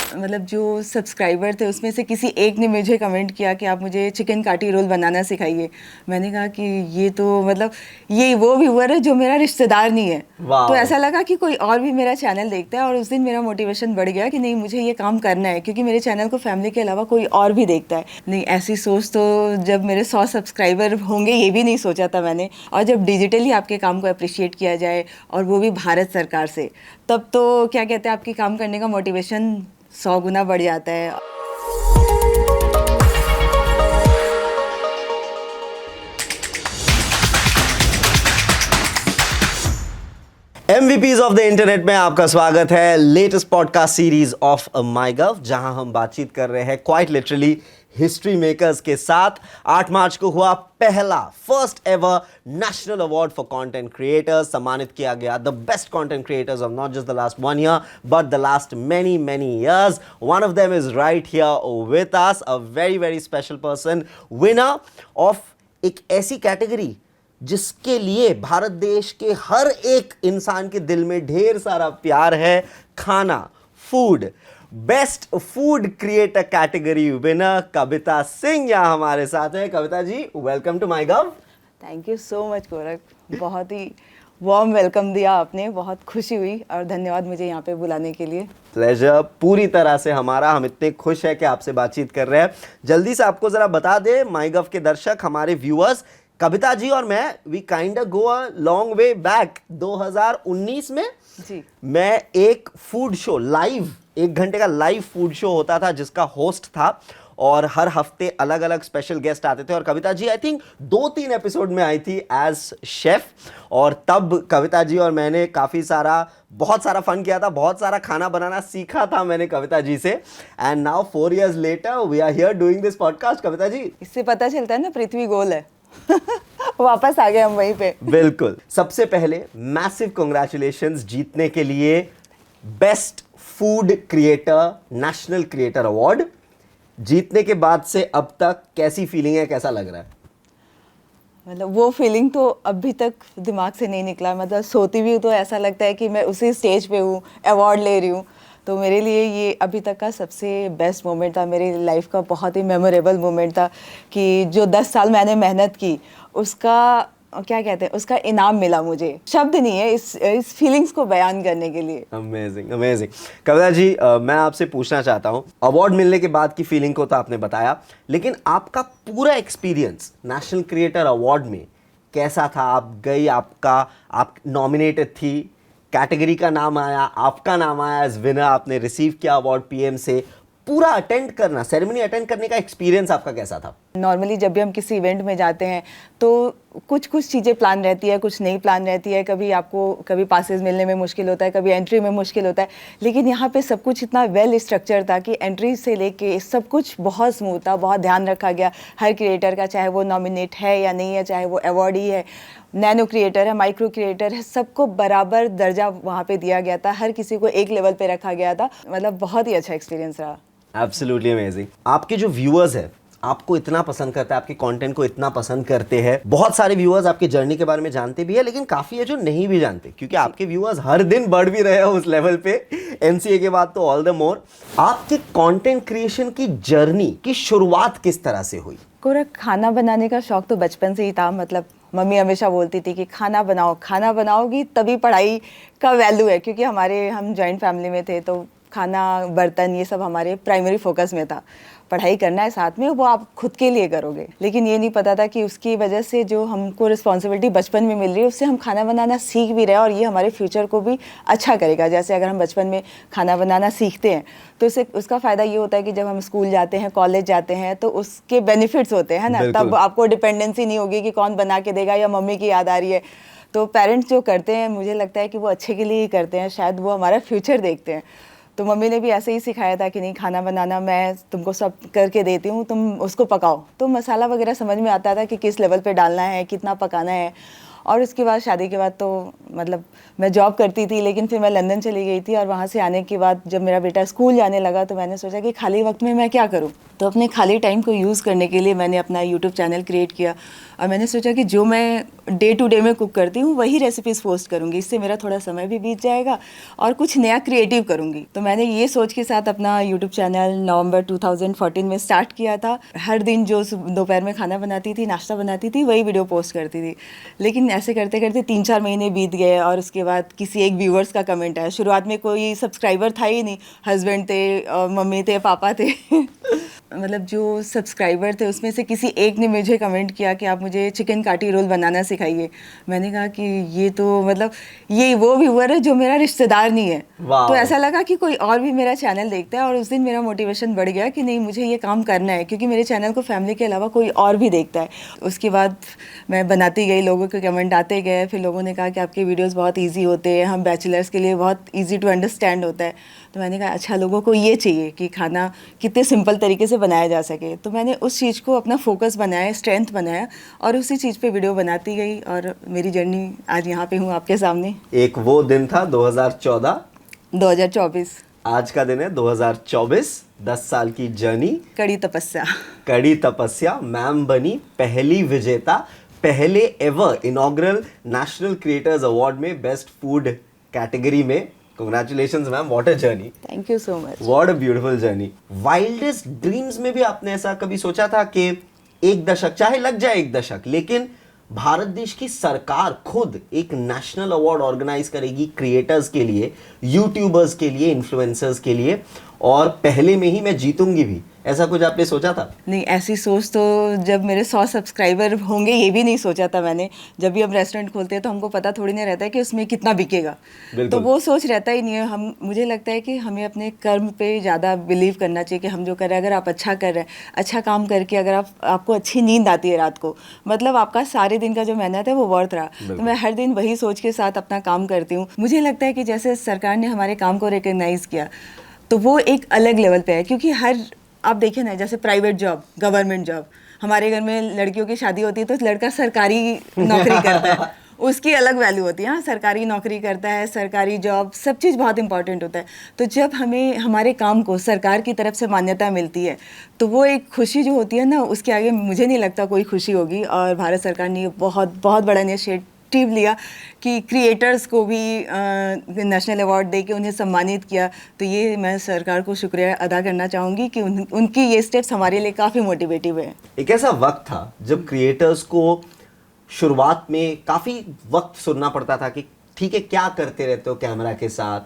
मतलब जो सब्सक्राइबर थे उसमें से किसी एक ने मुझे कमेंट किया कि आप मुझे चिकन काटी रोल बनाना सिखाइए। मैंने कहा कि ये तो मतलब ये वो व्यूअर है जो मेरा रिश्तेदार नहीं है। तो ऐसा लगा कि कोई और भी मेरा चैनल देखता है, और उस दिन मेरा मोटिवेशन बढ़ गया कि नहीं मुझे ये काम करना है, क्योंकि मेरे चैनल को फैमिली के अलावा कोई और भी देखता है। नहीं, ऐसी सोच तो जब मेरे 100 सब्सक्राइबर होंगे ये भी नहीं सोचा था मैंने। और जब डिजिटली आपके काम को अप्रिशिएट किया जाए और वो भी भारत सरकार से, तब तो क्या कहते हैं आपकी काम करने का मोटिवेशन 100 गुना बढ़ जाता है। MVPs ऑफ द इंटरनेट में आपका स्वागत है। Latest podcast series of MyGov, जहां हम बातचीत कर रहे हैं क्वाइट लिटरली हिस्ट्री मेकर्स के साथ। 8 मार्च को हुआ पहला first ever national award for content creators. सम्मानित किया गया the best content creators of not just the last 1 year but the last many years. One of them is right here with us, a very special person, winner of एक ऐसी category जिसके लिए भारत देश के हर एक इंसान के दिल में ढेर सारा प्यार है, खाना, food. Best food creator category winner Kavita Singh यहाँ हमारे साथ है। Kavita ji, welcome to MyGov. Thank you so much Gorakh, बहुत ही वार्म वेलकम दिया आपने, बहुत खुशी हुई और धन्यवाद मुझे यहाँ पे बुलाने के लिए। प्लेजर पूरी तरह से हमारा। हम इतने खुश है कि आपसे बातचीत कर रहे हैं। जल्दी से आपको जरा बता दे माईगव के दर्शक, हमारे व्यूअर्स, कविता जी और मैं we kind go a long way back. 2019 में जी मैं एक फूड शो लाइव, 1 घंटे का लाइव फूड शो होता था जिसका होस्ट था, और हर हफ्ते अलग अलग स्पेशल गेस्ट आते थे। और Kavita ji I think 2-3 episode में आई थी एज शेफ, और तब कविता जी और मैंने बहुत सारा फन किया था, बहुत सारा खाना बनाना सीखा था मैंने कविता जी से। And now 4 years later we are here doing this podcast. Kavita ji, इससे पता चलता है ना पृथ्वी गोल है। वापस आ गए हम वहीं पे। बिल्कुल। सबसे पहले मैसिव कांग्रेचुलेशंस जीतने के लिए best food creator national creator award. जीतने के बाद से अब तक कैसी फीलिंग है, कैसा लग रहा है? मतलब वो फीलिंग तो अभी तक दिमाग से नहीं निकला। मतलब सोती भी हूँ तो ऐसा लगता है कि मैं उसी स्टेज पे हूँ, अवार्ड ले रही हूँ। तो मेरे लिए ये अभी तक का सबसे बेस्ट मोमेंट था, मेरी लाइफ का बहुत ही मेमोरेबल मोमेंट था कि जो 10 साल मैंने मेहनत की उसका क्या कहते हैं, उसका इनाम मिला मुझे। शब्द नहीं है इस फीलिंग्स को बयान करने के लिए। Amazing amazing. कविता जी, मैं आपसे पूछना चाहता हूँ, अवार्ड मिलने के बाद की फीलिंग को तो आपने बताया, लेकिन आपका पूरा एक्सपीरियंस नेशनल क्रिएटर अवार्ड में कैसा था? आप गई, आप नॉमिनेटेड थी, कैटेगरी का नाम आया, आपका नाम आया एज विनर, आपने रिसीव किया अवार्ड पीएम से। पूरा अटेंड करना, सेरेमनी अटेंड करने का एक्सपीरियंस आपका कैसा था? नॉर्मली जब भी हम किसी इवेंट में जाते हैं तो कुछ चीज़ें प्लान रहती है, कुछ नहीं प्लान रहती है। कभी पासेस मिलने में मुश्किल होता है, कभी एंट्री में मुश्किल होता है, लेकिन यहाँ पे सब कुछ इतना वेल स्ट्रक्चर था कि एंट्री से लेके सब कुछ बहुत स्मूथ था। बहुत ध्यान रखा गया हर क्रिएटर का, चाहे वो नॉमिनेट है या नहीं है, चाहे वो अवार्डी है, नैनो क्रिएटर है, माइक्रो क्रिएटर है, सबको बराबर दर्जा वहाँ पे दिया गया था। हर किसी को एक लेवल पे रखा गया था। मतलब बहुत ही अच्छा एक्सपीरियंस रहा। Absolutely amazing. आपके जो व्यूअर्स है आपको इतना पसंद करता है, आपके कंटेंट को इतना पसंद करते हैं। बहुत सारे व्यूअर्स आपकी जर्नी के बारे में जानते भी है, लेकिन काफी है जो नहीं भी जानते, क्योंकि आपके व्यूअर्स हर दिन बढ़ भी रहे हैं उस लेवल पे। एमसीए के बाद तो ऑल द मोर। आपके कंटेंट क्रिएशन की जर्नी की शुरुआत किस तरह से हुई? खाना बनाने का शौक तो बचपन से ही था। मतलब मम्मी हमेशा बोलती थी कि खाना बनाओ, खाना बनाओगी तभी पढ़ाई का वैल्यू है, क्योंकि हम जॉइंट फैमिली में थे तो खाना, बर्तन, ये सब हमारे प्राइमरी फोकस में था। पढ़ाई करना है साथ में, वो आप खुद के लिए करोगे। लेकिन ये नहीं पता था कि उसकी वजह से जो हमको रिस्पॉन्सिबिलिटी बचपन में मिल रही है उससे हम खाना बनाना सीख भी रहे हैं, और ये हमारे फ्यूचर को भी अच्छा करेगा। जैसे अगर हम बचपन में खाना बनाना सीखते हैं तो उसका फ़ायदा ये होता है कि जब हम स्कूल जाते हैं, कॉलेज जाते हैं, तो उसके बेनिफिट्स होते हैं ना। तब आपको डिपेंडेंसी नहीं होगी कि कौन बना के देगा या मम्मी की याद आ रही है। तो पेरेंट्स जो करते हैं, मुझे लगता है कि वो अच्छे के लिए ही करते हैं, शायद वो हमारा फ्यूचर देखते हैं। तो मम्मी ने भी ऐसे ही सिखाया था कि नहीं, खाना बनाना मैं तुमको सब करके देती हूँ, तुम उसको पकाओ। तो मसाला वगैरह समझ में आता था कि किस लेवल पे डालना है, कितना पकाना है। और उसके बाद शादी के बाद तो मतलब मैं जॉब करती थी, लेकिन फिर मैं लंदन चली गई थी, और वहाँ से आने के बाद जब मेरा बेटा स्कूल जाने लगा तो मैंने सोचा कि खाली वक्त में मैं क्या करूँ। तो अपने खाली टाइम को यूज़ करने के लिए मैंने अपना यूट्यूब चैनल क्रिएट किया, और मैंने सोचा कि जो मैं डे टू डे में कुक करती हूँ वही रेसिपीज़ पोस्ट करूँगी, इससे मेरा थोड़ा समय भी बीत जाएगा और कुछ नया क्रिएटिव करूँगी। तो मैंने ये सोच के साथ अपना यूट्यूब चैनल नवंबर 2014 में स्टार्ट किया था। हर दिन जो दोपहर में खाना बनाती थी, नाश्ता बनाती थी, वही वीडियो पोस्ट करती थी। लेकिन ऐसे करते करते 3-4 महीने बीत गए, और उसके बाद किसी एक व्यूअर्स का कमेंट आया। शुरुआत में कोई सब्सक्राइबर था ही नहीं, हस्बैंड थे, मम्मी थे, पापा थे मतलब जो सब्सक्राइबर थे उसमें से किसी एक ने मुझे कमेंट किया कि आप मुझे चिकन काटी रोल बनाना सिखाइए। मैंने कहा कि ये तो मतलब ये वो व्यूअर है जो मेरा रिश्तेदार नहीं है। तो ऐसा लगा कि कोई और भी मेरा चैनल देखता है, और उस दिन मेरा मोटिवेशन बढ़ गया कि नहीं, मुझे ये काम करना है, क्योंकि मेरे चैनल को फैमिली के अलावा कोई और भी देखता है। उसके बाद मैं बनाती गई, लोगों के कमेंट आते गए, फिर लोगों ने कहा कि आपके वीडियोज़ बहुत ईजी होते हैं, हम बैचलर्स के लिए बहुत ईजी टू अंडरस्टैंड होता है। तो मैंने कहा अच्छा, लोगों को ये चाहिए कि खाना कितने सिंपल तरीके से बनाया जा सके। तो मैंने उस चीज़ को अपना फोकस बनाया, स्ट्रेंथ बनाया, और उसी चीज़ पे वीडियो बनाती गई, और मेरी जर्नी आज यहाँ पे हूँ आपके सामने। एक वो दिन था 2024, आज का दिन है 2024, 10 साल की जर्नी, कड़ी तपस्या। कड़ी तपस्या। मैम बनी पहली विजेता, पहले ever inaugural national creators award में बेस्ट फूड कैटेगरी में। Congratulations ma'am, what a journey. Thank you so much. What a beautiful journey. Wildest dreams में भी आपने ऐसा कभी सोचा था कि एक दशक, चाहे लग जाए एक दशक, लेकिन भारत देश की सरकार खुद एक नेशनल अवार्ड ऑर्गेनाइज करेगी क्रिएटर्स के लिए, यूट्यूबर्स के लिए, इन्फ्लुएंसर्स के लिए, और पहले में ही मैं जीतूंगी भी, ऐसा कुछ आपने सोचा था? नहीं, ऐसी सोच तो जब मेरे 100 सब्सक्राइबर होंगे ये भी नहीं सोचा था मैंने। जब भी हम रेस्टोरेंट खोलते हैं तो हमको पता थोड़ी नहीं रहता है कि उसमें कितना बिकेगा, तो वो सोच रहता ही नहीं है। मुझे लगता है कि हमें अपने कर्म पे ज़्यादा बिलीव करना चाहिए कि हम जो कर रहे हैं, अगर आप अच्छा कर रहे हैं, अच्छा काम करके अगर आपको अच्छी नींद आती है रात को, मतलब आपका सारे दिन का जो मेहनत है वो वर्थ रहा। तो मैं हर दिन वही सोच के साथ अपना काम करती हूँ। मुझे लगता है कि जैसे सरकार ने हमारे काम को रिकग्नाइज़ किया तो वो एक अलग लेवल पे है, क्योंकि आप देखिए ना, जैसे प्राइवेट जॉब, गवर्नमेंट जॉब, हमारे घर में लड़कियों की शादी होती है तो लड़का सरकारी नौकरी करता है, उसकी अलग वैल्यू होती है। हाँ, सरकारी नौकरी करता है, सरकारी जॉब, सब चीज़ बहुत इंपॉर्टेंट होता है। तो जब हमें हमारे काम को सरकार की तरफ से मान्यता मिलती है तो वो एक खुशी जो होती है ना, उसके आगे मुझे नहीं लगता कोई खुशी होगी। और भारत सरकार ने बहुत बहुत बड़ा इनिशिएटिव लिया कि क्रिएटर्स को भी नेशनल अवार्ड दे के उन्हें सम्मानित किया। तो ये मैं सरकार को शुक्रिया अदा करना चाहूँगी कि उनकी ये स्टेप्स हमारे लिए काफ़ी मोटिवेटिव है। एक ऐसा वक्त था जब क्रिएटर्स को शुरुआत में काफ़ी वक्त सुनना पड़ता था कि ठीक है, क्या करते रहते हो कैमरा के साथ,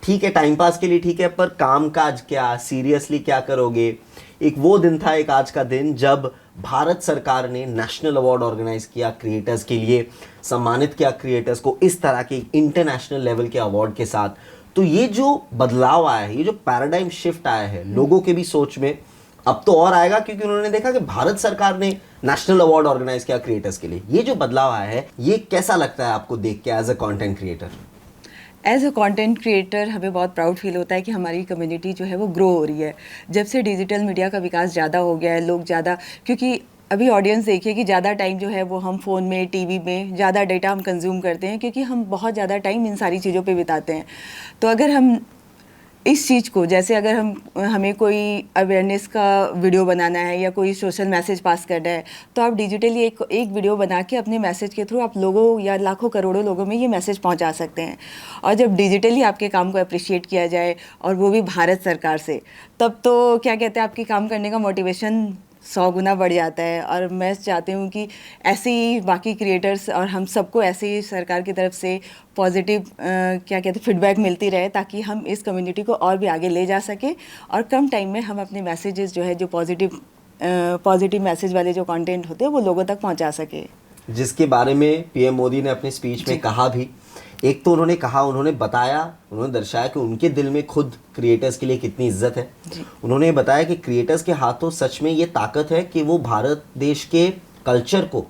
ठीक है टाइम पास के लिए ठीक है, पर काम काज क्या, सीरियसली क्या करोगे। एक वो दिन था, एक आज का दिन, जब भारत सरकार ने नेशनल अवार्ड ऑर्गेनाइज किया क्रिएटर्स के लिए, सम्मानित किया क्रिएटर्स को इस तरह के इंटरनेशनल लेवल के अवार्ड के साथ। तो ये जो बदलाव आया है, ये जो पैराडाइम शिफ्ट आया है लोगों के भी सोच में, अब तो और आएगा, क्योंकि उन्होंने देखा कि भारत सरकार ने नेशनल अवार्ड ऑर्गेनाइज किया क्रिएटर्स के लिए। ये जो बदलाव आया है, ये कैसा लगता है आपको देख के as a content creator? As a content creator हमें बहुत प्राउड फील होता है कि हमारी कम्युनिटी जो है वो ग्रो हो रही है। जब से डिजिटल मीडिया का विकास ज़्यादा हो गया है, लोग ज़्यादा, क्योंकि अभी ऑडियंस देखिए कि ज़्यादा टाइम जो है वो हम फ़ोन में, टीवी में ज़्यादा डेटा हम कंज्यूम करते हैं, क्योंकि हम बहुत ज़्यादा टाइम इन सारी चीज़ों पे बिताते हैं। तो अगर हम इस चीज़ को, जैसे अगर हमें कोई अवेयरनेस का वीडियो बनाना है या कोई सोशल मैसेज पास करना है, तो आप डिजिटली एक वीडियो बना के अपने मैसेज के थ्रू आप लोगों या लाखों करोड़ों लोगों में ये मैसेज पहुंचा सकते हैं। और जब डिजिटली आपके काम को अप्रिशिएट किया जाए, और वो भी भारत सरकार से, तब तो क्या कहते हैं, आपके काम करने का मोटिवेशन 100 गुना बढ़ जाता है। और मैं चाहती हूँ कि ऐसे ही बाकी क्रिएटर्स और हम सबको ऐसे ही सरकार की तरफ से पॉजिटिव क्या कहते हैं फीडबैक मिलती रहे, ताकि हम इस कम्युनिटी को और भी आगे ले जा सकें, और कम टाइम में हम अपने मैसेजेस जो है, जो पॉजिटिव मैसेज वाले जो कंटेंट होते हैं वो लोगों तक पहुंचा सके। जिसके बारे में पीएम मोदी ने अपने स्पीच में कहा भी। एक तो उन्होंने कहा, उन्होंने बताया, उन्होंने दर्शाया कि उनके दिल में खुद क्रिएटर्स के लिए कितनी इज्जत है। उन्होंने बताया कि क्रिएटर्स के हाथों सच में ये ताकत है कि वो भारत देश के कल्चर को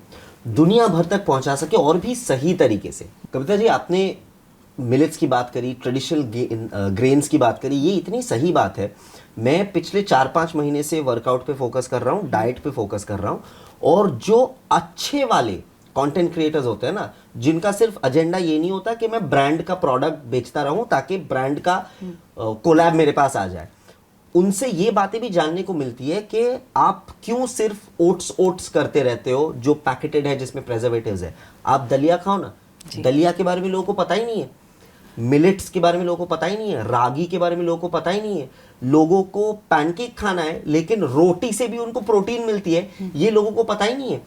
दुनिया भर तक पहुंचा सके, और भी सही तरीके से। कविता जी, आपने मिलेट्स की बात करी, ट्रेडिशनल ग्रेन्स की बात करी, ये इतनी सही बात है। मैं पिछले 4-5 महीने से वर्कआउट पे फोकस कर रहा हूँ, डाइट पे फोकस कर रहा हूँ, और जो अच्छे वाले कंटेंट क्रिएटर्स होते हैं ना, जिनका सिर्फ एजेंडा ये नहीं होता कि मैं ब्रांड का प्रोडक्ट बेचता रहूं ताकि ब्रांड का कोलैब मेरे पास आ जाए, उनसे ये बातें भी जानने को मिलती है कि आप क्यों सिर्फ ओट्स करते रहते हो जो पैकेटेड है, जिसमें प्रेजर्वेटिव्स है। आप दलिया खाओ ना, दलिया के बारे में लोगों को पता ही नहीं है, मिलेट्स के बारे में लोगों को पता ही नहीं है, रागी के बारे में लोगों को पता ही नहीं है। लोगों को पैनकेक खाना है लेकिन रोटी से भी उनको प्रोटीन मिलती है, ये लोगों को पता ही नहीं है।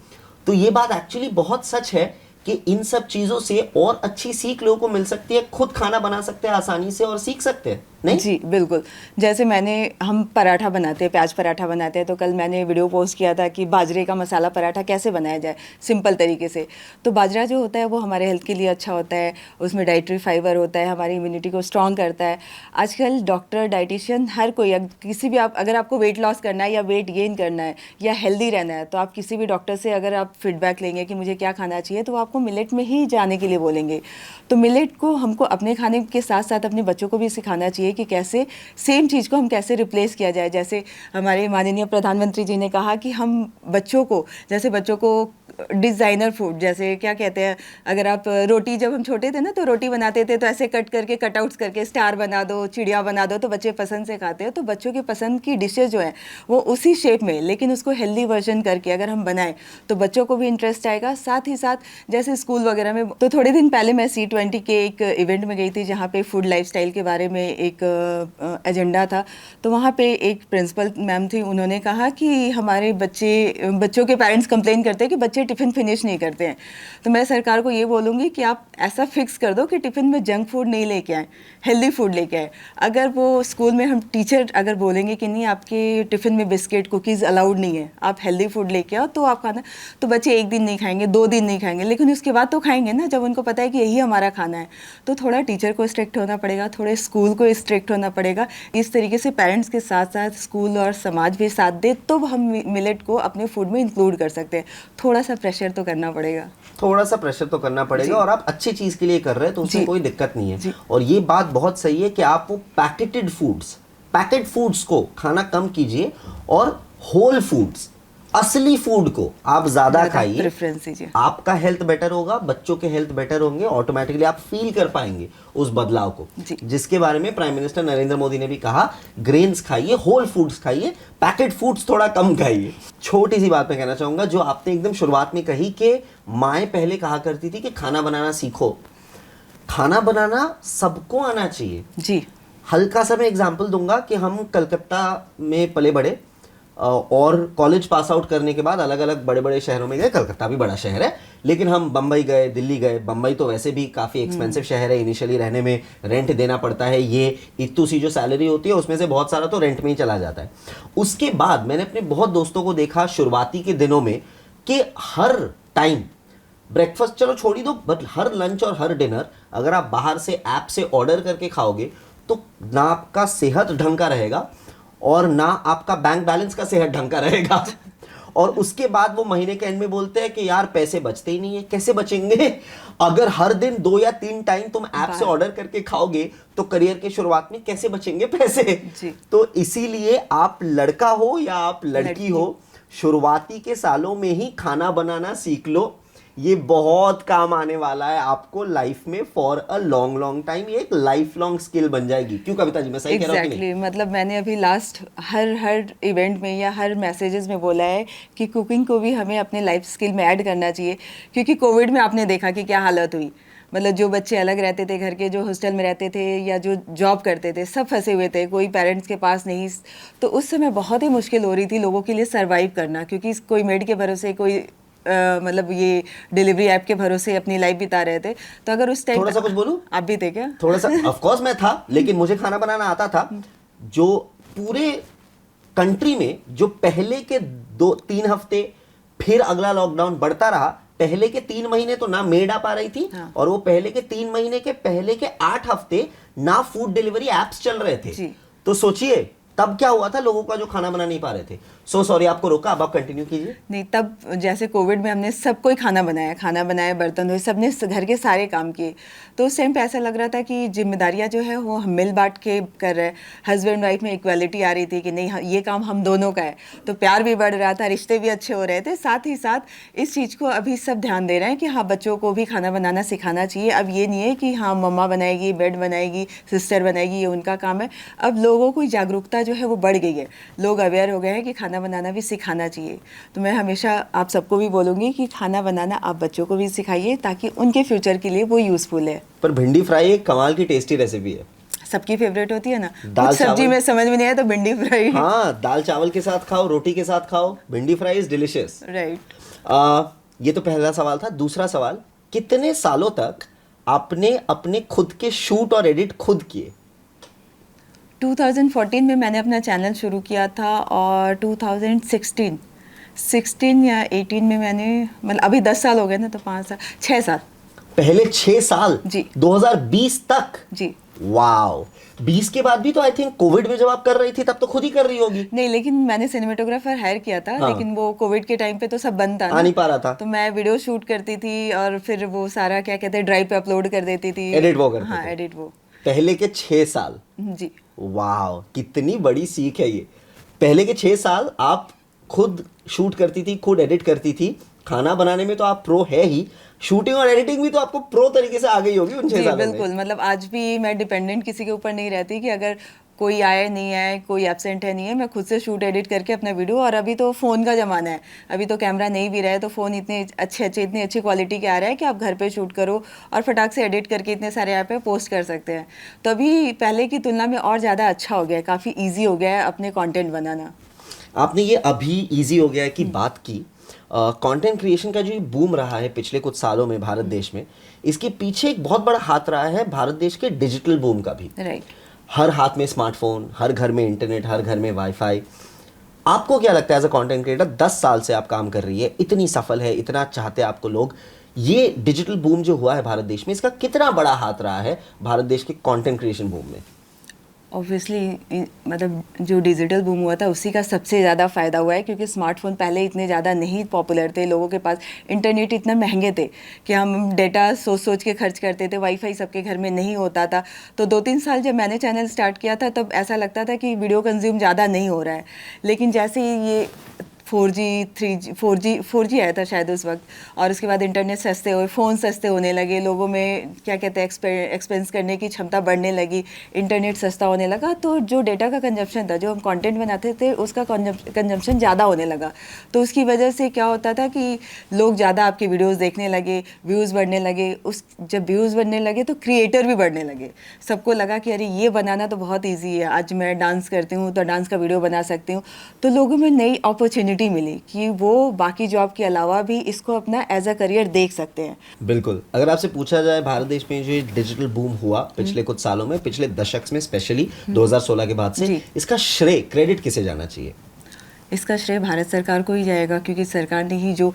तो ये बात एक्चुअली बहुत सच है कि इन सब चीजों से और अच्छी सीख लोगों को मिल सकती है, खुद खाना बना सकते हैं आसानी से और सीख सकते हैं। नहीं जी बिल्कुल, जैसे हम पराठा बनाते हैं, प्याज पराठा बनाते हैं, तो कल मैंने वीडियो पोस्ट किया था कि बाजरे का मसाला पराठा कैसे बनाया जाए सिंपल तरीके से। तो बाजरा जो होता है वो हमारे हेल्थ के लिए अच्छा होता है, उसमें डाइटरी फाइबर होता है, हमारी इम्यूनिटी को स्ट्रॉन्ग करता है। आजकल डॉक्टर, डाइटिशियन, हर कोई किसी भी अगर आपको वेट लॉस करना है या वेट गेन करना है या हेल्दी रहना है, तो आप किसी भी डॉक्टर से अगर आप फीडबैक लेंगे कि मुझे क्या खाना चाहिए, तो वो आपको मिलेट में ही जाने के लिए बोलेंगे। तो मिलेट को हमको अपने खाने के साथ साथ अपने बच्चों को भी सिखाना चाहिए कि कैसे सेम चीज़ को हम कैसे रिप्लेस किया जाए। जैसे हमारे माननीय प्रधानमंत्री जी ने कहा कि हम बच्चों को डिज़ाइनर फूड, जैसे क्या कहते हैं, अगर आप रोटी, जब हम छोटे थे ना तो रोटी बनाते थे तो ऐसे कट करके कटआउट्स करके स्टार बना दो, चिड़िया बना दो, तो बच्चे पसंद से खाते हैं। तो बच्चों की पसंद की डिशेज जो हैं वो उसी शेप में, लेकिन उसको हेल्दी वर्जन करके अगर हम बनाएं तो बच्चों को भी इंटरेस्ट आएगा। साथ ही साथ जैसे स्कूल वगैरह में, तो थोड़े दिन पहले मैं C20 के एक इवेंट में गई थी जहाँ पे फूड लाइफस्टाइल के बारे में एक एजेंडा था। तो वहाँ पे एक प्रिंसिपल मैम थी, उन्होंने कहा कि हमारे बच्चों के पेरेंट्स कंप्लेन करते हैं कि बच्चे टिफ़िन फिनिश नहीं करते हैं। तो मैं सरकार को ये बोलूँगी कि आप ऐसा फिक्स कर दो कि टिफ़िन में जंक फूड नहीं लेके आएँ, हेल्दी फूड लेके आए। अगर वो स्कूल में हम टीचर अगर बोलेंगे कि नहीं, आपके टिफ़िन में बिस्किट, कुकीज़ अलाउड नहीं है, आप हेल्दी फूड लेके आओ, तो आप खाना, तो बच्चे 1 दिन नहीं खाएंगे, 2 दिन नहीं खाएंगे, लेकिन उसके बाद तो खाएंगे ना, जब उनको पता है कि यही हमारा खाना है। तो थोड़ा टीचर को स्ट्रिक्ट होना पड़ेगा, थोड़े स्कूल को स्ट्रिक्ट होना पड़ेगा। इस तरीके से पेरेंट्स के साथ साथ स्कूल और समाज भी साथ दे, तो हम मिलेट को अपने फूड में इंक्लूड कर सकते हैं। थोड़ा सा प्रेशर तो करना पड़ेगा, थोड़ा सा प्रेशर तो करना पड़ेगा, और आप अच्छी चीज के लिए कर रहे हैं तो उसमें कोई दिक्कत नहीं है। और ये बात बहुत सही है कि आप वो पैकेटेड फूड्स को खाना कम कीजिए और होल फूड्स, असली फूड को आप ज्यादा खाइए, प्रेफरेंस दीजिए। आपका हेल्थ बेटर होगा, बच्चों के हेल्थ बेटर होंगे, ऑटोमेटिकली आप फील कर पाएंगे उस बदलाव को, जिसके बारे में प्राइम मिनिस्टर नरेंद्र मोदी ने भी कहा, ग्रेन्स खाइए, होल फूड्स खाइए, पैकेट फूड्स थोड़ा कम खाइए। छोटी सी बात मैं कहना चाहूंगा, जो आपने एकदम शुरुआत में कही कि माएँ पहले कहा करती थी कि खाना बनाना सीखो। खाना बनाना सबको आना चाहिए जी। हल्का सा मैं एग्जाम्पल दूंगा कि हम कलकत्ता में पले बड़े और कॉलेज पास आउट करने के बाद अलग अलग बड़े बड़े शहरों में गए। कलकत्ता भी बड़ा शहर है, लेकिन हम बम्बई गए, दिल्ली गए। बम्बई तो वैसे भी काफ़ी एक्सपेंसिव शहर है, इनिशियली रहने में रेंट देना पड़ता है, ये इतनी सी जो सैलरी होती है उसमें से बहुत सारा तो रेंट में ही चला जाता है। उसके बाद मैंने अपने बहुत दोस्तों को देखा शुरुआती के दिनों में कि हर टाइम ब्रेकफास्ट चलो छोड़ ही दो, बट हर लंच और हर डिनर अगर आप बाहर से ऐप से ऑर्डर करके खाओगे तो ना आपका सेहत ढंग का रहेगा और ना आपका बैंक बैलेंस का सेहत ढंग का रहेगा। और उसके बाद वो महीने के एंड में बोलते हैं कि यार पैसे बचते ही नहीं है। कैसे बचेंगे? अगर हर दिन 2 या 3 टाइम तुम ऐप से ऑर्डर करके खाओगे तो करियर के शुरुआत में कैसे बचेंगे पैसे? तो इसीलिए आप लड़का हो या आप लड़की हो, शुरुआती के सालों में ही खाना बनाना सीख लो। ये बहुत काम आने वाला है आपको लाइफ में फॉर अ लॉन्ग टाइम। ये एक लाइफ लॉन्ग स्किल बन जाएगी। क्यों कविता जी, मैं सही कह रहा हूं कि नहीं? मतलब मैंने अभी लास्ट हर इवेंट में या हर मैसेजेस में बोला है कि कुकिंग को भी हमें अपने लाइफ स्किल में ऐड करना चाहिए, क्योंकि कोविड में आपने देखा कि क्या हालत हुई। मतलब जो बच्चे अलग रहते थे घर के, जो हॉस्टल में रहते थे या जो जॉब करते थे, सब फंसे हुए थे, कोई पेरेंट्स के पास नहीं। तो उस समय बहुत ही मुश्किल हो रही थी लोगों के लिए सर्वाइव करना, क्योंकि कोई मेड के भरोसे, कोई मतलब ये डिलीवरी ऐप के भरोसे अपनी लाइफ बिता रहे थे। तो अगर उस टाइम थोड़ा सा कुछ बोलूं, आप भी थे क्या? थोड़ा सा ऑफ कोर्स मैं था, लेकिन मुझे खाना बनाना आता था। जो पूरे कंट्री में जो पहले के 2-3 हफ्ते, फिर अगला लॉकडाउन बढ़ता रहा, पहले के 3 महीने तो ना मेड आ पा रही थी, और वो पहले के 3 महीने के पहले के 8 हफ्ते ना फूड डिलीवरी एप्स चल रहे थे। तो सोचिए तब क्या हुआ था, लोगों का जो खाना बना नहीं पा रहे थे? सो सॉरी आपको रोका, अब आप कंटिन्यू कीजिए। नहीं, तब जैसे कोविड में हमने सबको ही खाना बनाया, बर्तन धोए, सबने घर के सारे काम किए। तो उस टाइम पे ऐसा लग रहा था कि जिम्मेदारियां जो है वो हम मिल बांट के कर रहे हैं। हस्बैंड वाइफ में इक्वालिटी आ रही थी कि नहीं, ये काम हम दोनों का है, तो प्यार भी बढ़ रहा था, रिश्ते भी अच्छे हो रहे थे। साथ ही साथ इस चीज़ को अभी सब ध्यान दे रहे हैं कि हाँ, बच्चों को भी खाना बनाना सिखाना चाहिए। अब ये नहीं है कि हाँ मम्मा बनाएगी, बेड बनाएगी, सिस्टर बनाएगी, ये उनका काम है। अब लोगों को जागरूकता जो है वो बढ़ गई है, लोग अवेयर हो गए हैं कि खाना बनाना भी सिखाना चाहिए। तो मैं हमेशा आप सबको भी बोलूँगी कि खाना बनाना आप बच्चों को भी सिखाइए, ताकि उनके फ्यूचर के लिए वो यूज़फुल है। पर भिंडी फ्राई एक कमाल की टेस्टी रेसिपी है। सबकी फेवरेट होती है ना। दाल कुछ सब्जी चावल। में समझ में नहीं आया तो भिंडी फ्राई। हाँ, दाल चावल के साथ खाओ, रोटी के साथ खाओ, भिंडी फ्राई इज डिलिशियस। राइट। ये तो पहला सवाल था। दूसरा सवाल, कितने सालों तक आपने अपने खुद के शूट और एडिट खुद किए? 2014 में मैंने अपना चैनल शुरू किया था, और 2016 या 18 में मैंने, मतलब अभी 10 साल हो गए ना, तो 5 साल 6 साल पहले 6 साल जी। 2020 तक जी। वाओ। 20 के बाद भी तो आई थिंक कोविड में जब आप कर रही थी तब तो खुद ही कर रही होगी। नहीं, लेकिन मैंने सिनेमेटोग्राफर हायर किया था। हाँ। लेकिन वो कोविड के टाइम पे तो सब बंद था आ ना, नहीं पा रहा था। तो मैं वीडियो शूट करती थी और फिर वो सारा क्या कहते हैं ड्राइव पे अपलोड कर देती थी। एडिट वो करते हाँ, थे। एडिट वो। पहले के 6 साल। जी। वाह, कितनी बड़ी सीख है ये। पहले के 6 साल आप खुद शूट करती थी, खुद एडिट करती थी। खाना बनाने में तो आप प्रो है ही, शूटिंग और एडिटिंग भी तो आपको प्रो तरीके से आ गई होगी उन 6 सालों में। बिल्कुल, मतलब आज भी मैं डिपेंडेंट किसी के ऊपर नहीं रहती कि अगर कोई आए नहीं आए, कोई एब्सेंट है नहीं है, मैं खुद से शूट एडिट करके अपना वीडियो। और अभी तो फ़ोन का ज़माना है, अभी तो कैमरा नहीं भी रहा है तो फ़ोन इतने अच्छे इतनी अच्छी क्वालिटी के आ रहा है कि आप घर पे शूट करो और फटाक से एडिट करके इतने सारे ऐप पे पोस्ट कर सकते हैं। तो अभी पहले की तुलना में और ज़्यादा अच्छा हो गया है, काफ़ी ईजी हो गया है अपने कॉन्टेंट बनाना। आपने ये अभी इजी हो गया है की बात की। कंटेंट क्रिएशन का जो ये बूम रहा है पिछले कुछ सालों में भारत देश में, इसके पीछे एक बहुत बड़ा हाथ रहा है भारत देश के डिजिटल बूम का भी। राइट। हर हाथ में स्मार्टफोन, हर घर में इंटरनेट, हर घर में वाईफाई। आपको क्या लगता है एज अ कंटेंट क्रिएटर, 10 साल से आप काम कर रही है, इतनी सफल है, इतना चाहते हैं आपको लोग, ये डिजिटल बूम जो हुआ है भारत देश में, इसका कितना बड़ा हाथ रहा है भारत देश के कंटेंट क्रिएशन बूम में? ऑब्वियसली मतलब जो डिजिटल बूम हुआ था उसी का सबसे ज़्यादा फ़ायदा हुआ है, क्योंकि स्मार्टफोन पहले इतने ज़्यादा नहीं पॉपुलर थे, लोगों के पास इंटरनेट इतना महंगे थे कि हम डेटा सोच सोच के खर्च करते थे, वाईफाई सबके घर में नहीं होता था। तो 2-3 साल जब मैंने चैनल स्टार्ट किया था तब ऐसा लगता था कि वीडियो कंज्यूम ज़्यादा नहीं हो रहा है। लेकिन जैसे ही ये 4G 3G 4G आया था शायद उस वक्त, और उसके बाद इंटरनेट सस्ते हुए, फ़ोन सस्ते होने लगे, लोगों में क्या कहते हैं एक्सपेंस करने की क्षमता बढ़ने लगी, इंटरनेट सस्ता होने लगा, तो जो डेटा का कंजप्शन था, जो हम कंटेंट बनाते थे उसका कंजप्शन ज़्यादा होने लगा। तो उसकी वजह से क्या होता था कि लोग ज़्यादा आपके वीडियोज़ देखने लगे, व्यूज़ बढ़ने लगे। जब व्यूज़ बढ़ने लगे तो क्रिएटर भी बढ़ने लगे। सबको लगा कि अरे ये बनाना तो बहुत ईजी है, आज मैं डांस करती हूँ तो डांस का वीडियो बना सकती हूँ। तो लोगों में नई अपॉर्चुनिटी मिली कि वो बाकी जॉब के अलावा भी इसको अपना एज अ करियर देख सकते हैं। बिल्कुल। अगर आपसे पूछा जाए भारत देश में जो डिजिटल बूम हुआ पिछले कुछ सालों में, पिछले दशक में स्पेशली 2016 के बाद से, इसका श्रेय, क्रेडिट किसे जाना चाहिए? इसका श्रेय भारत सरकार को ही जाएगा, क्योंकि सरकार ने ही जो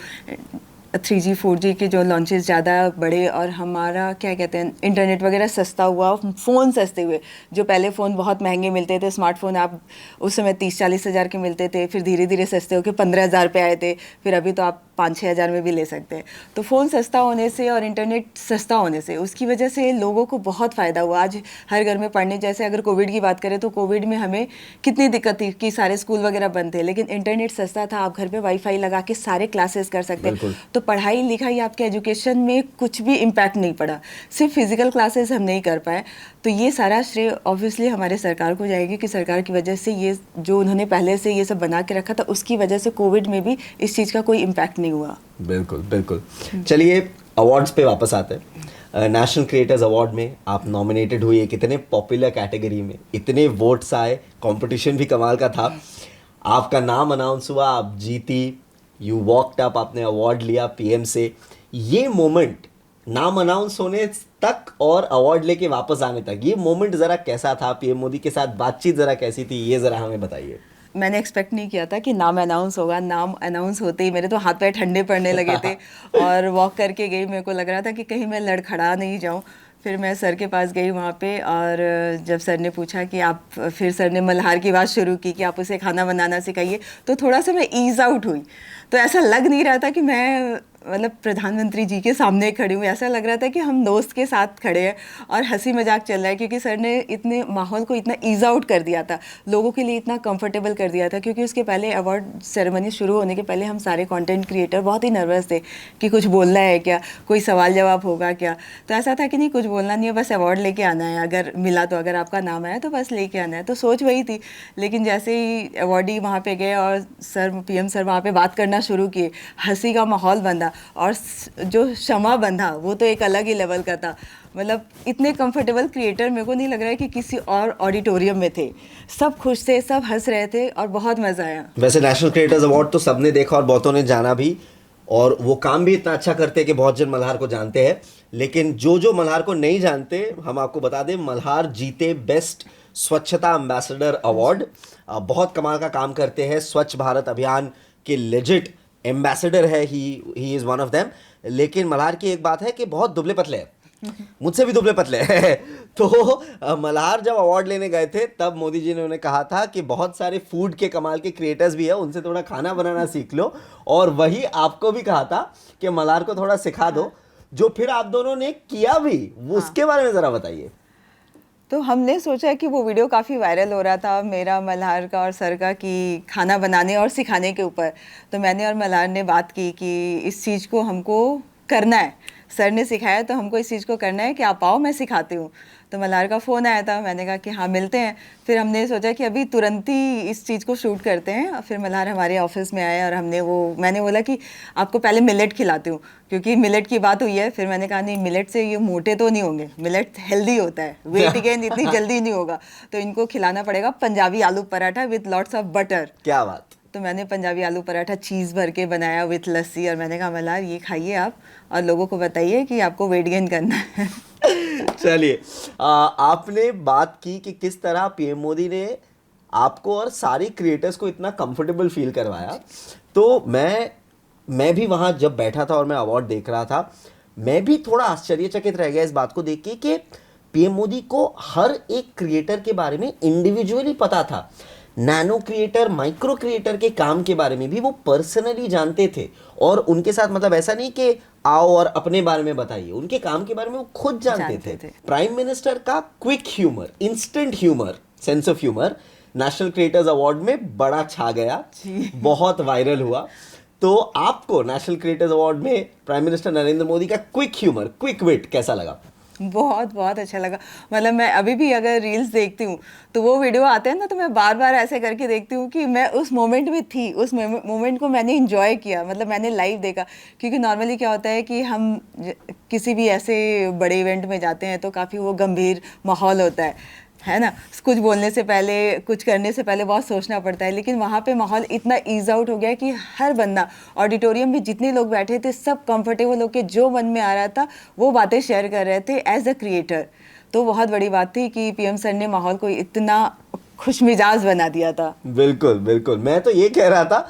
3G 4G के जो लॉन्चेस ज़्यादा बढ़े और हमारा क्या कहते हैं इंटरनेट वगैरह सस्ता हुआ, फ़ोन सस्ते हुए। जो पहले फ़ोन बहुत महंगे मिलते थे, स्मार्टफोन आप उस समय 30-40 हज़ार के मिलते थे, फिर धीरे धीरे सस्ते होकर 15,000 पे आए थे, फिर अभी तो आप 5-6 हज़ार में भी ले सकते हैं। तो फ़ोन सस्ता होने से और इंटरनेट सस्ता होने से उसकी वजह से लोगों को बहुत फ़ायदा हुआ। आज हर घर में पढ़ने, जैसे अगर कोविड की बात करें तो कोविड में हमें कितनी दिक्कत थी कि सारे स्कूल वगैरह बंद थे, लेकिन इंटरनेट सस्ता था, आप घर पे वाईफाई लगा के सारे क्लासेस कर सकते हैं। तो पढ़ाई लिखाई आपके एजुकेशन में कुछ भी इम्पैक्ट नहीं पड़ा, सिर्फ फिजिकल क्लासेस हम नहीं कर पाए। तो ये सारा श्रेय ऑब्वियसली हमारे सरकार को जाएगी कि सरकार की वजह से ये जो उन्होंने पहले से ये सब बना के रखा था, उसकी वजह से कोविड में भी इस चीज़ का कोई इम्पैक्ट नहीं हुआ। बिल्कुल बिल्कुल। चलिए अवार्ड्स पे वापस आते हैं। नेशनल क्रिएटर्स अवार्ड में आप नॉमिनेटेड हुई, एक इतने पॉपुलर कैटेगरी में, इतने वोट्स आए, कंपटीशन भी कमाल का था, आपका नाम अनाउंस हुआ, आप जीती, यू वॉकड अप, आपने अवार्ड लिया पीएम से। ये मोमेंट, नाम अनाउंस होने तक और अवार्ड लेके वापस आने तक, ये मोमेंट ज़रा कैसा था? पीएम मोदी के साथ बातचीत ज़रा कैसी थी, ये ज़रा हमें बताइए। मैंने एक्सपेक्ट नहीं किया था कि नाम अनाउंस होगा। नाम अनाउंस होते ही मेरे तो हाथ पैर ठंडे पड़ने लगे थे और वॉक करके गई, मेरे को लग रहा था कि कहीं मैं लड़खड़ा नहीं जाऊं। फिर मैं सर के पास गई वहाँ पे, और जब सर ने पूछा कि आप, फिर सर ने मल्हार की बात शुरू की कि आप उसे खाना बनाना सिखाइए, तो थोड़ा सा मैं ईज आउट हुई। तो ऐसा लग नहीं रहा था कि मैं मतलब प्रधानमंत्री जी के सामने खड़ी हूँ, ऐसा लग रहा था कि हम दोस्त के साथ खड़े हैं और हंसी मजाक चल रहा है, क्योंकि सर ने इतने माहौल को इतना ईज आउट कर दिया था, लोगों के लिए इतना कंफर्टेबल कर दिया था। क्योंकि उसके पहले अवार्ड सेरेमनी शुरू होने के पहले हम सारे कंटेंट क्रिएटर बहुत ही नर्वस थे कि कुछ बोलना है क्या, कोई सवाल जवाब होगा क्या। तो ऐसा था कि नहीं, कुछ बोलना नहीं है, बस अवार्ड लेके आना है, अगर मिला तो, अगर आपका नाम आया तो बस लेके आना है। तो सोच वही थी। लेकिन जैसे ही अवार्डी वहाँ पे गए और सर, पीएम सर वहाँ पे बात करना शुरू किए, हंसी का माहौल बंधा, और जो क्षमा बंधा वो तो एक अलग ही लेवल का था। मतलब इतने कंफर्टेबल क्रिएटर मेरे को नहीं लग रहा है कि किसी और ऑडिटोरियम में थे। सब खुश थे, सब हंस रहे थे और बहुत मज़ा आया। वैसे नेशनल क्रिएटर्स अवार्ड तो सबने देखा और बहुतों ने जाना भी, और वो काम भी इतना अच्छा करते हैं कि बहुत जन मल्हार को जानते हैं। लेकिन जो मल्हार को नहीं जानते, हम आपको बता दें, मल्हार जीते बेस्ट स्वच्छता एम्बेसडर अवार्ड। बहुत कमाल का काम करते हैं, स्वच्छ भारत अभियान के लेजिट एम्बेसडर है he is one of them. लेकिन मल्हार की एक बात है कि बहुत दुबले पतले हैं, मुझसे भी दुबले पतले हैं। तो मल्हार जब अवार्ड लेने गए थे तब मोदी जी ने उन्हें कहा था कि बहुत सारे फूड के कमाल के क्रिएटर्स भी है, उनसे थोड़ा खाना बनाना सीख लो। और वही आपको भी कहा था कि मल्हार को थोड़ा सिखा दो, जो फिर आप दोनों ने किया भी। वो उसके बारे में ज़रा बताइए। तो हमने सोचा कि वो वीडियो काफ़ी वायरल हो रहा था मेरा, मल्हार का और सर का, कि खाना बनाने और सिखाने के ऊपर। तो मैंने और मल्हार ने बात की कि इस चीज़ को हमको करना है, सर ने सिखाया तो हमको इस चीज़ को करना है, कि आप आओ मैं सिखाती हूँ। तो मल्हार का फ़ोन आया था, मैंने कहा कि हाँ मिलते हैं। फिर हमने सोचा कि अभी तुरंत ही इस चीज़ को शूट करते हैं। और फिर मल्हार हमारे ऑफिस में आए और मैंने बोला कि आपको पहले मिलेट खिलाती हूँ, क्योंकि मिलेट की बात हुई है। फिर मैंने कहा नहीं, मिलेट से ये मोटे तो नहीं होंगे, मिलेट हेल्दी होता है, वेट गेन इतनी जल्दी नहीं होगा, तो इनको खिलाना पड़ेगा पंजाबी आलू paratha with lots of butter. क्या बात। तो मैंने पंजाबी आलू पराठा चीज़ भर के बनाया विथ लस्सी, और मैंने कहा मल्हार ये खाइए आप, और लोगों को बताइए कि आपको वेट गेन करना है। चलिए, आपने बात की कि किस तरह पीएम मोदी ने आपको और सारी क्रिएटर्स को इतना कंफर्टेबल फील करवाया। तो मैं भी वहाँ जब बैठा था और मैं अवार्ड देख रहा था, मैं भी थोड़ा आश्चर्यचकित रह गया इस बात को देख के कि पीएम मोदी को हर एक क्रिएटर के बारे में इंडिविजुअली पता था। नैनो क्रिएटर, माइक्रो क्रिएटर के काम के बारे में भी वो पर्सनली जानते थे, और उनके साथ मतलब ऐसा नहीं कि आओ और अपने बारे में बताइए, उनके काम के बारे में वो खुद जानते थे। प्राइम मिनिस्टर का quick humour, instant humour, sense of humour national creators award में बड़ा छा गया, बहुत वायरल हुआ। तो आपको नेशनल क्रिएटर्स अवार्ड में प्राइम मिनिस्टर नरेंद्र मोदी का क्विक ह्यूमर, क्विक विट कैसा लगा? बहुत बहुत अच्छा लगा। मतलब मैं अभी भी अगर रील्स देखती हूँ तो वो वीडियो आते हैं ना, तो मैं बार बार ऐसे करके देखती हूँ कि मैं उस मोमेंट में थी, उस मोमेंट को मैंने इंजॉय किया, मतलब मैंने लाइव देखा। क्योंकि नॉर्मली क्या होता है कि हम किसी भी ऐसे बड़े इवेंट में जाते हैं तो काफ़ी वो गंभीर माहौल होता है ना, कुछ बोलने से पहले, कुछ करने से पहले बहुत सोचना पड़ता है। लेकिन वहाँ पे माहौल इतना ईज आउट हो गया कि हर बंदा, ऑडिटोरियम में जितने लोग बैठे थे सब कंफर्टेबल होकर जो मन में आ रहा था वो बातें शेयर कर रहे थे एज अ क्रिएटर। तो बहुत बड़ी बात थी कि पीएम सर ने माहौल को इतना खुशमिजाज बना दिया था। बिल्कुल बिल्कुल, मैं तो ये कह रहा था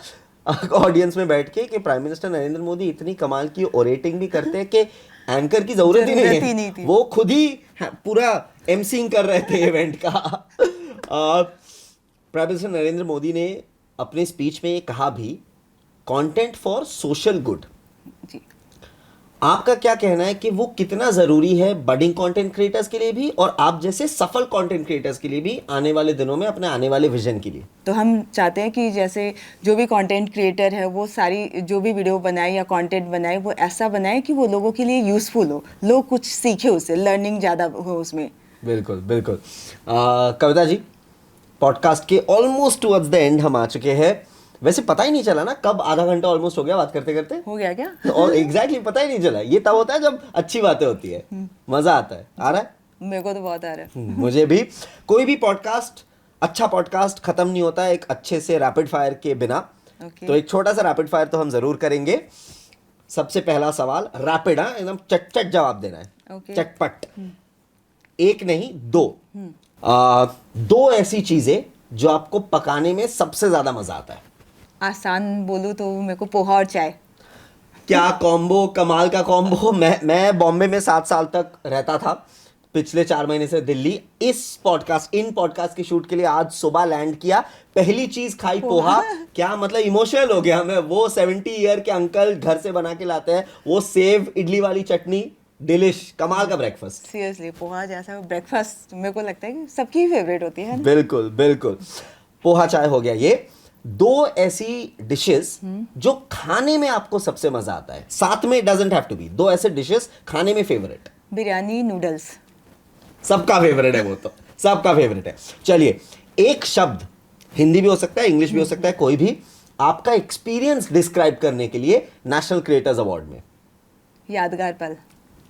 ऑडियंस में बैठ के कि प्राइम मिनिस्टर नरेंद्र मोदी इतनी कमाल की ओरेटिंग भी करते हैं कि एंकर की जरूरत ही नहीं है, वो खुद ही पूरा एमसीइंग कर रहे थे इवेंट का। प्राइम मिनिस्टर नरेंद्र मोदी ने अपने स्पीच में ये कहा भी, कंटेंट फॉर सोशल गुड। जी, आपका क्या कहना है कि वो कितना जरूरी है बडिंग कंटेंट क्रिएटर्स के लिए भी, और आप जैसे सफल कंटेंट क्रिएटर्स के लिए भी आने वाले दिनों में, अपने आने वाले विजन के लिए? तो हम चाहते हैं कि जैसे जो भी कंटेंट क्रिएटर है वो सारी जो भी वीडियो बनाए या कंटेंट बनाए वो ऐसा बनाए कि वो लोगों के लिए यूजफुल हो, लोग कुछ सीखे उससे, लर्निंग ज़्यादा हो उसमें। बिल्कुल बिल्कुल। कविता जी, पॉडकास्ट के ऑलमोस्ट टुवर्ड्स द एंड हम आ चुके हैं। वैसे पता ही नहीं चला ना कब आधा घंटा ऑलमोस्ट हो गया बात करते करते। हो गया क्या? और एग्जैक्टली पता ही नहीं चला। ये तब होता है जब अच्छी बातें होती है, मजा आता है। आ रहा है? मेरे को तो बहुत आ रहा है। मुझे भी। कोई भी पॉडकास्ट, अच्छा पॉडकास्ट खत्म नहीं होता एक अच्छे से रैपिड फायर के बिना। तो एक छोटा सा रैपिड फायर तो हम जरूर करेंगे। सबसे पहला सवाल रैपिड, एकदम चट जवाब देना है, चटपट। एक नहीं, दो। दो ऐसी चीजें जो आपको पकाने में सबसे ज्यादा मजा आता है। आसान बोलूँ तो मेरे को पोहा और चाय। क्या कॉम्बो, कमाल का कॉम्बो। मैं बॉम्बे में 7 साल तक रहता था, पिछले 4 महीने से दिल्ली, इन पॉडकास्ट की शूट के लिए आज सुबह लैंड किया, पहली चीज खाई पोहा। क्या मतलब इमोशनल हो गया मैं। वो 70 ईयर के अंकल घर से बना के लाते हैं, वो सेव इडली वाली चटनी, डिलिश, कमाल का ब्रेकफास्ट। सीरियसली पोहा जैसा ब्रेकफास्ट मेरे को लगता है कि सबकी फेवरेट होती है ना? बिल्कुल बिल्कुल। पोहा चाय हो गया। ये 2 ऐसी डिशेस जो खाने में आपको सबसे मजा आता है, साथ में डजंट हैव टू बी, 2 ऐसे डिशेस खाने में फेवरेट। बिरयानी, नूडल्स। सबका फेवरेट है वो तो, सबका फेवरेट है। चलिए, एक शब्द, हिंदी भी हो सकता है, इंग्लिश भी हो सकता है, कोई भी, आपका एक्सपीरियंस डिस्क्राइब करने के लिए नेशनल क्रिएटर्स अवार्ड में। यादगार पल।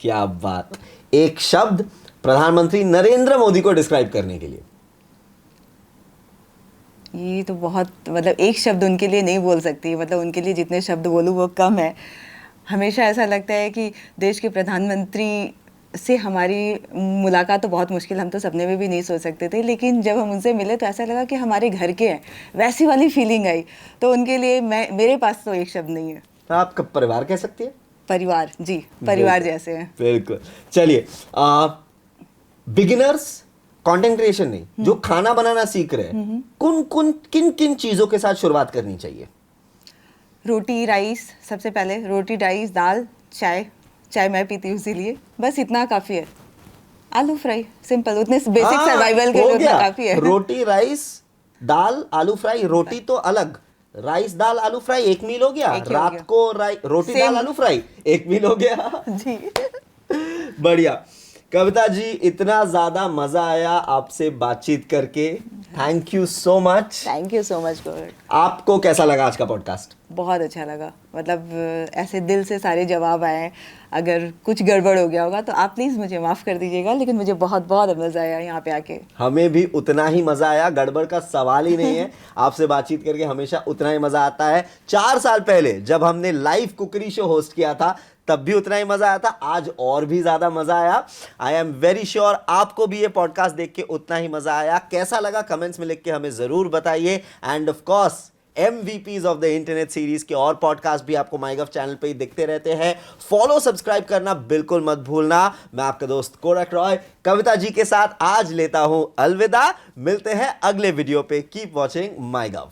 क्या बात। एक शब्द प्रधानमंत्री नरेंद्र मोदी को डिस्क्राइब करने के लिए। ये तो बहुत, मतलब एक शब्द उनके लिए नहीं बोल सकती, मतलब उनके लिए जितने शब्द बोलूँ वो कम है। हमेशा ऐसा लगता है कि देश के प्रधानमंत्री से हमारी मुलाकात तो बहुत मुश्किल, हम तो सपने में भी नहीं सोच सकते थे, लेकिन जब हम उनसे मिले तो ऐसा लगा कि हमारे घर के हैं, वैसी वाली फीलिंग आई। तो उनके लिए मेरे पास तो एक शब्द नहीं है। आपका परिवार कह सकती है? परिवार, जी, परिवार जैसे हैं। बिल्कुल। चलिए, बिगिनर्स, कंटेंट क्रिएशन नहीं, जो खाना बनाना सीख रहे हैं, किन किन चीजों के साथ शुरुआत करनी चाहिए? रोटी राइस, सबसे पहले रोटी राइस, दाल, चाय मैं पीती हूँ इसीलिए, बस इतना काफ़ी है। आलू फ्राई, सिंपल, उतने बेसिक सर्वाइवल के लिए उतना काफ़ी है। रोटी राइस दाल आलू फ्राई, रोटी तो अलग, राइस दाल आलू फ्राई एक मील हो गया। रात को रोटी दाल आलू फ्राई एक मील हो गया। जी। बढ़िया। कविता जी, इतना ज्यादा मजा आया आपसे बातचीत करके, thank you so much. Thank you so much God. आपको कैसा लगा आज का पॉडकास्ट? बहुत अच्छा लगा, मतलब ऐसे दिल से सारे जवाब आए। अगर कुछ गड़बड़ हो गया होगा तो आप प्लीज़ मुझे माफ़ कर दीजिएगा, लेकिन मुझे बहुत बहुत मज़ा आया यहाँ पे आके। हमें भी उतना ही मज़ा आया, गड़बड़ का सवाल ही नहीं है। आपसे बातचीत करके हमेशा उतना ही मज़ा आता है। 4 साल पहले जब हमने लाइव कुकरी शो होस्ट किया था तब भी उतना ही मज़ा आया था, आज और भी ज़्यादा मज़ा आया। आई एम वेरी श्योर आपको भी ये पॉडकास्ट देख के उतना ही मज़ा आया। कैसा लगा कमेंट्स में लिख के हमें ज़रूर बताइए। End of course MVPs of the internet series के और पॉडकास्ट भी आपको माईगव चैनल पे ही दिखते रहते हैं। फॉलो सब्सक्राइब करना बिल्कुल मत भूलना। मैं आपका दोस्त कोरक रॉय कविता जी के साथ आज लेता हूं अलविदा। मिलते हैं अगले वीडियो पे। Keep watching MyGov.